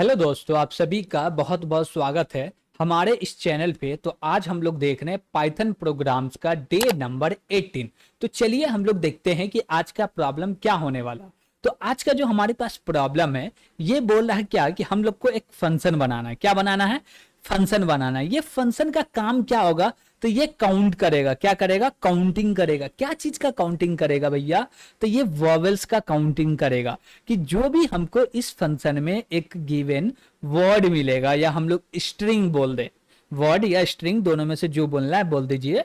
Hello दोस्तों, आप सभी का बहुत बहुत स्वागत है हमारे इस चैनल पे। तो आज हम लोग देख रहे हैं पाइथन प्रोग्राम्स का डे नंबर 18। तो चलिए हम लोग देखते हैं कि आज का प्रॉब्लम क्या होने वाला। तो आज का जो हमारे पास प्रॉब्लम है, ये बोल रहा है क्या कि हम लोग को एक फंक्शन बनाना है। क्या बनाना है? फंक्शन बनाना है। ये फंक्शन का काम क्या होगा? तो ये काउंट करेगा। क्या करेगा? काउंटिंग करेगा। क्या चीज का काउंटिंग करेगा भैया? तो ये वॉवेल्स का काउंटिंग करेगा कि जो भी हमको इस फंक्शन में एक गिवन वर्ड मिलेगा, या हम लोग स्ट्रिंग बोल दे, वर्ड या स्ट्रिंग दोनों में से जो बोलना है बोल दीजिए।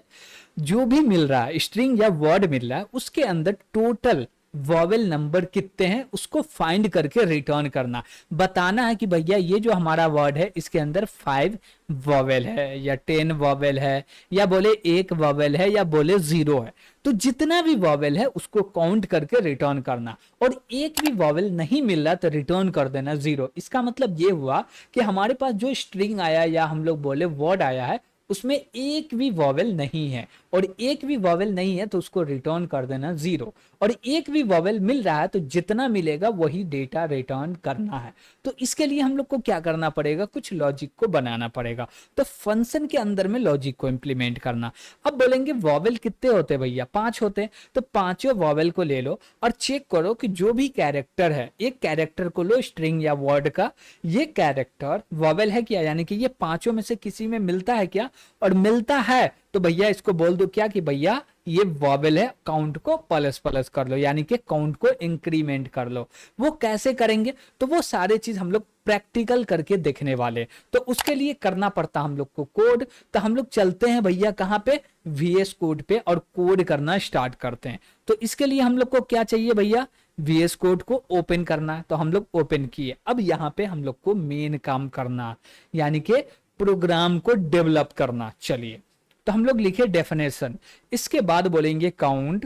जो भी मिल रहा है, स्ट्रिंग या वर्ड मिल रहा है, उसके अंदर टोटल वॉवेल नंबर कितने हैं उसको फाइंड करके रिटर्न करना। बताना है कि भैया ये जो हमारा वर्ड है इसके अंदर 5 वॉवेल है, या 10 वॉवेल है, या बोले 1 वॉवेल है, या बोले 0 है। तो जितना भी वॉवेल है उसको काउंट करके रिटर्न करना। और एक भी वॉवेल नहीं मिल रहा तो रिटर्न कर देना 0। इसका मतलब ये हुआ कि हमारे पास जो स्ट्रिंग आया या हम लोग बोले वर्ड आया है उसमें एक भी वॉवेल नहीं है, और एक भी वॉवेल नहीं है तो उसको रिटर्न कर देना 0। और एक भी वॉवेल मिल रहा है तो जितना मिलेगा वही डेटा रिटर्न करना है। तो इसके लिए हम लोग को क्या करना पड़ेगा? कुछ लॉजिक को बनाना पड़ेगा। तो फंक्शन के अंदर में लॉजिक को इंप्लीमेंट करना। अब बोलेंगे वॉवेल कितने होते भैया? 5 होते हैं। तो पांचों वॉवेल को ले लो और चेक करो कि जो भी कैरेक्टर है, एक कैरेक्टर को लो स्ट्रिंग या वर्ड का, ये कैरेक्टर वॉवेल है क्या, यानी कि ये पांचों में से किसी में मिलता है क्या? और मिलता है तो भैया इसको बोल दो क्या कि भैया ये वॉवेल है, काउंट को प्लस प्लस कर लो, यानी कि काउंट को इंक्रीमेंट कर लो। वो कैसे करेंगे? तो वो सारे चीज हम लोग प्रैक्टिकल करके देखने वाले। तो उसके लिए करना पड़ता हम लोग को कोड। तो हम लोग चलते हैं भैया कहां पे? VS कोड पे, और कोड करना स्टार्ट करते हैं। तो इसके लिए हम लोग को क्या चाहिए भैया? VS कोड को ओपन करना है। तो हम लोग ओपन किए। अब यहाँ पे हम लोग को मेन काम करना, यानी कि प्रोग्राम को डेवलप करना। चलिए, तो हम लोग लिखे डेफिनेशन, इसके बाद बोलेंगे काउंट,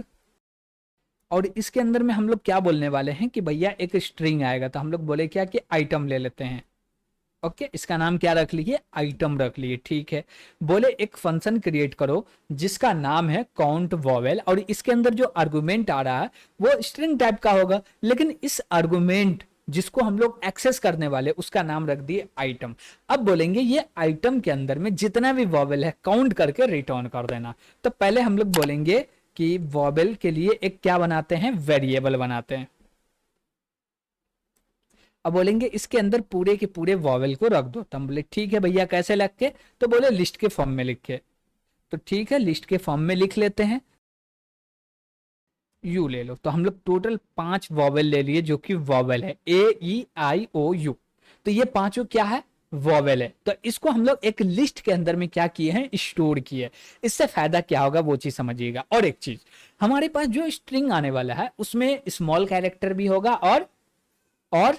और इसके अंदर में हम लोग क्या बोलने वाले हैं कि भैया एक स्ट्रिंग आएगा। तो हम लोग बोले क्या कि आइटम ले लेते हैं। ओके, इसका नाम क्या रख लिए? आइटम रख लिए। ठीक है। बोले एक फंक्शन क्रिएट करो जिसका नाम है काउंट वॉवेल, और इसके अंदर जो आर्गुमेंट आ रहा है वो स्ट्रिंग टाइप का होगा, लेकिन इस आर्गुमेंट जिसको हम लोग एक्सेस करने वाले उसका नाम रख दिए आइटम। अब बोलेंगे ये आइटम के अंदर में जितना भी वॉवेल है काउंट करके रिटर्न कर देना। तो पहले हम लोग बोलेंगे कि वॉवेल के लिए एक क्या बनाते हैं? वेरिएबल बनाते हैं। अब बोलेंगे इसके अंदर पूरे के पूरे वॉवेल को रख दो। तो हम बोले ठीक है भैया, कैसे लिख के? तो बोले लिस्ट के फॉर्म में लिख के। तो ठीक है, लिस्ट के फॉर्म में लिख लेते हैं। यू ले लो। तो हम लोग टोटल 5 वॉवेल ले लिए जो कि वॉवेल है, AEIOU। तो ये पांचों क्या है? वॉवेल है। तो इसको हम लोग एक लिस्ट के अंदर में क्या किए हैं? स्टोर किए। इससे फायदा क्या होगा वो चीज समझिएगा। और एक चीज, हमारे पास जो स्ट्रिंग आने वाला है उसमें स्मॉल कैरेक्टर भी होगा और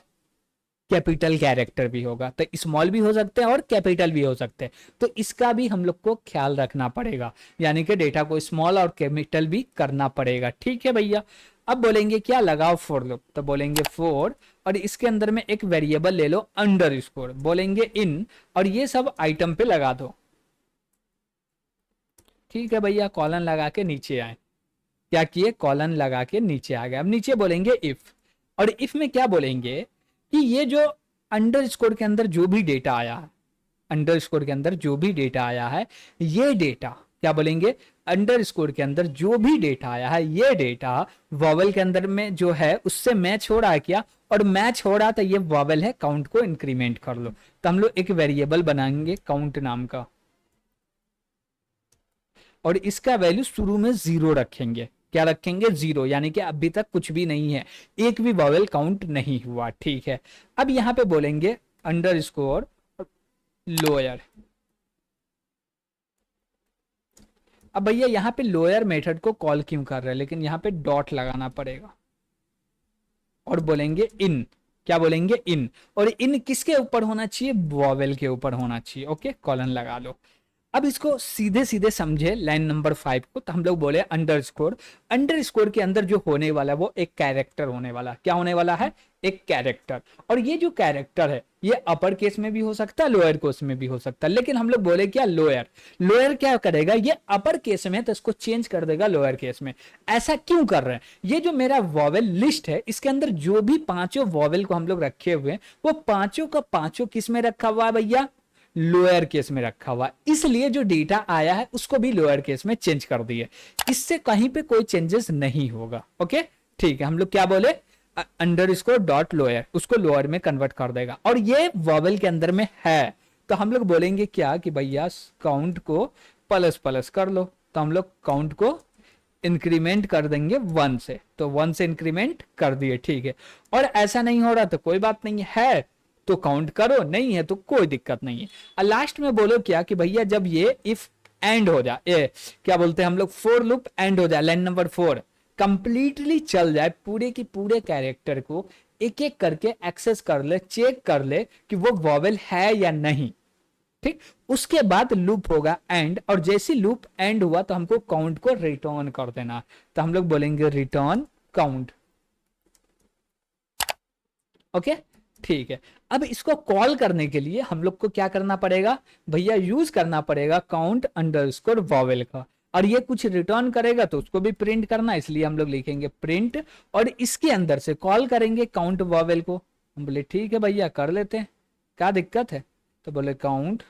कैपिटल कैरेक्टर भी होगा। तो स्मॉल भी हो सकते हैं और कैपिटल भी हो सकते हैं। तो इसका भी हम लोग को ख्याल रखना पड़ेगा, यानी कि डेटा को स्मॉल और कैपिटल भी करना पड़ेगा। ठीक है भैया। अब बोलेंगे क्या? लगाओ फॉर लूप। तो बोलेंगे फॉर, और इसके अंदर में एक वेरिएबल ले लो अंडर स्कोर, बोलेंगे इन, और ये सब आइटम पे लगा दो। ठीक है भैया, कॉलन लगा के नीचे आए। क्या किए? कॉलन लगा के नीचे आ गए। अब नीचे बोलेंगे इफ, और इफ में क्या बोलेंगे कि ये जो अंडर स्कोर के अंदर जो भी डेटा आया है, अंडर स्कोर के अंदर जो भी डेटा आया है, ये डेटा क्या बोलेंगे? अंडर स्कोर के अंदर जो भी डेटा आया है ये डेटा वॉवेल के अंदर में जो है उससे मैच हो रहा है क्या? और मैच हो रहा था, ये वॉवेल है, काउंट को इंक्रीमेंट कर लो। तो हम लोग एक वेरिएबल बनाएंगे काउंट नाम का, और इसका वैल्यू शुरू में 0 रखेंगे। क्या रखेंगे? 0, यानी कि अभी तक कुछ भी नहीं है, एक भी वॉवेल काउंट नहीं हुआ। ठीक है। अब यहां पे बोलेंगे अंडर स्कोर लोअर। अब भैया यहाँ पे लोअर मेथड को कॉल क्यों कर रहे हैं? लेकिन यहाँ पे डॉट लगाना पड़ेगा, और बोलेंगे इन। क्या बोलेंगे? इन। और इन किसके ऊपर होना चाहिए? वॉवेल के ऊपर होना चाहिए। ओके, कॉलन लगा लो। अब इसको सीधे सीधे समझे लाइन नंबर 5 को, तो हम लोग बोले अंडरस्कोर। अंडरस्कोर के अंदर जो होने वाला है वो एक कैरेक्टर होने वाला, क्या होने वाला है, एक कैरेक्टर। और ये जो कैरेक्टर है ये अपर केस में भी हो सकता है, लोअर केस में भी हो सकता है, लेकिन हम लोग बोले क्या, लोअर। लोअर क्या करेगा, ये अपर केस में तो इसको चेंज कर देगा लोअर केस में। ऐसा क्यों कर रहे हैं, ये जो मेरा वॉवेल लिस्ट है इसके अंदर जो भी पांचों वॉवेल को हम लोग रखे हुए हैं वो पांचों का पांचों किस में रखा हुआ है भैया, लोअर केस में रखा हुआ, इसलिए जो डेटा आया है उसको भी लोअर केस में चेंज कर दिए, इससे कहीं पे कोई चेंजेस नहीं होगा। ओके ठीक है, हम लोग क्या बोले, अंडरस्कोर डॉट लोअर, उसको लोअर में कन्वर्ट कर देगा। और ये वॉवेल के अंदर में है तो हम लोग बोलेंगे क्या कि भैया काउंट को प्लस प्लस कर लो, तो हम लोग काउंट को इंक्रीमेंट कर देंगे 1 से, तो 1 से इंक्रीमेंट कर दिए, ठीक है। और ऐसा नहीं हो रहा तो कोई बात नहीं है, तो काउंट करो, नहीं है तो कोई दिक्कत नहीं है। और लास्ट में बोलो क्या कि भैया जब ये इफ एंड हो जाए, क्या बोलते हैं हम लोग, फोर लूप एंड हो जाए, लाइन नंबर 4 कंप्लीटली चल जाए, पूरे की पूरे कैरेक्टर को एक एक करके एक्सेस कर ले, चेक कर ले कि वो वॉवेल है या नहीं, ठीक। उसके बाद लूप होगा एंड, और जैसे लूप एंड हुआ तो हमको काउंट को रिटर्न कर देना, तो हम लोग बोलेंगे रिटर्न काउंट। ओके ठीक है। अब इसको कॉल करने के लिए हम लोग को क्या करना पड़ेगा भैया, यूज करना पड़ेगा काउंट अंडरस्कोर वॉवेल का, और ये कुछ रिटर्न करेगा तो उसको भी प्रिंट करना, इसलिए हम लोग लिखेंगे प्रिंट, और इसके अंदर से कॉल करेंगे काउंट वॉवेल को। हम बोले ठीक है भैया कर लेते हैं, क्या दिक्कत है, तो बोले काउंट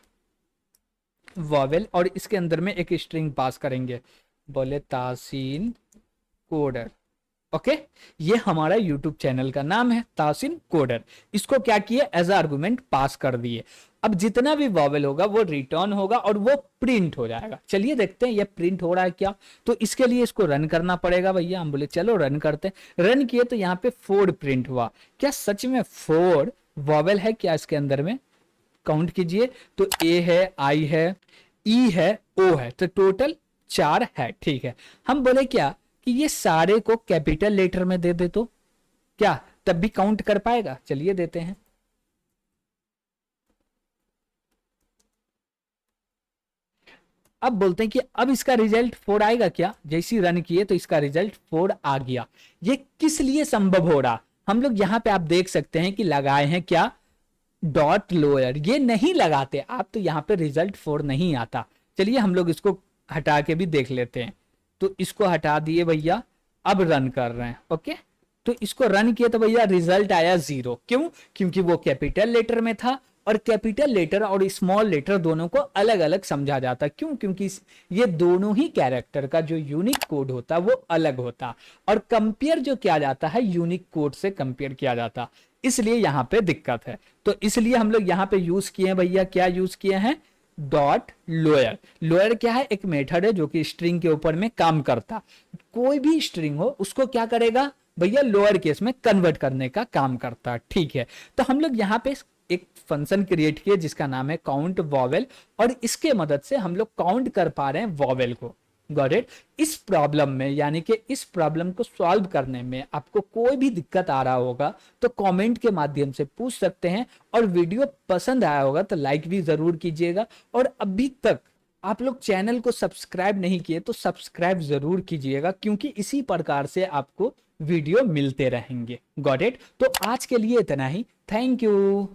वॉवेल, और इसके अंदर में एक स्ट्रिंग पास करेंगे, बोले तासीन कोडर। ओके ये हमारा YouTube चैनल का नाम है तासीन कोडर, इसको क्या किए, एज आर्गुमेंट पास कर दिए। अब जितना भी वॉवेल होगा वो रिटर्न होगा और वो प्रिंट हो जाएगा। चलिए देखते हैं ये प्रिंट हो रहा है क्या, तो इसके लिए इसको रन करना पड़ेगा भैया। हम बोले चलो रन करते हैं, रन किए तो यहाँ पे 4 प्रिंट हुआ, क्या सच में 4 वॉवेल है क्या इसके अंदर में, काउंट कीजिए, तो ए है, आई है, ई है, ओ है, तो टोटल 4 है, ठीक है। हम बोले क्या कि ये सारे को कैपिटल लेटर में दे दे तो क्या तब भी काउंट कर पाएगा, चलिए देते हैं। अब बोलते हैं कि अब इसका रिजल्ट 4 आएगा क्या, जैसी रन किए तो इसका रिजल्ट 4 आ गया। ये किस लिए संभव हो रहा, हम लोग यहां पे आप देख सकते हैं कि लगाए हैं क्या, डॉट लोअर, ये नहीं लगाते आप तो यहाँ पे रिजल्ट 4 नहीं आता। चलिए हम लोग इसको हटा के भी देख लेते हैं, तो इसको हटा दिए भैया, अब रन कर रहे हैं। ओके तो इसको रन किया तो भैया रिजल्ट आया 0, क्यों, क्योंकि वो कैपिटल लेटर में था, और कैपिटल लेटर और स्मॉल लेटर दोनों को अलग अलग समझा जाता, क्यों, क्योंकि ये दोनों ही कैरेक्टर का जो यूनिक कोड होता वो अलग होता, और कंपेयर जो किया जाता है यूनिक कोड से कंपेयर किया जाता, इसलिए यहाँ पे दिक्कत है। तो इसलिए हम लोग यहाँ पे यूज किए हैं भैया, क्या यूज किए हैं, डॉट लोअर। लोअर क्या है, एक मेथड है जो कि स्ट्रिंग के ऊपर में काम करता, कोई भी स्ट्रिंग हो उसको क्या करेगा भैया, लोअर केस में कन्वर्ट करने का काम करता, ठीक है। तो हम लोग यहाँ पे एक फंक्शन क्रिएट किए जिसका नाम है काउंट वॉवेल, और इसके मदद से हम लोग काउंट कर पा रहे हैं वॉवेल को। Got it. इस प्रॉब्लम में यानी कि इस प्रॉब्लम को सॉल्व करने में आपको कोई भी दिक्कत आ रहा होगा तो कमेंट के माध्यम से पूछ सकते हैं, और वीडियो पसंद आया होगा तो लाइक भी जरूर कीजिएगा, और अभी तक आप लोग चैनल को सब्सक्राइब नहीं किए तो सब्सक्राइब जरूर कीजिएगा, क्योंकि इसी प्रकार से आपको वीडियो मिलते रहेंगे। Got it. तो आज के लिए इतना ही, थैंक यू।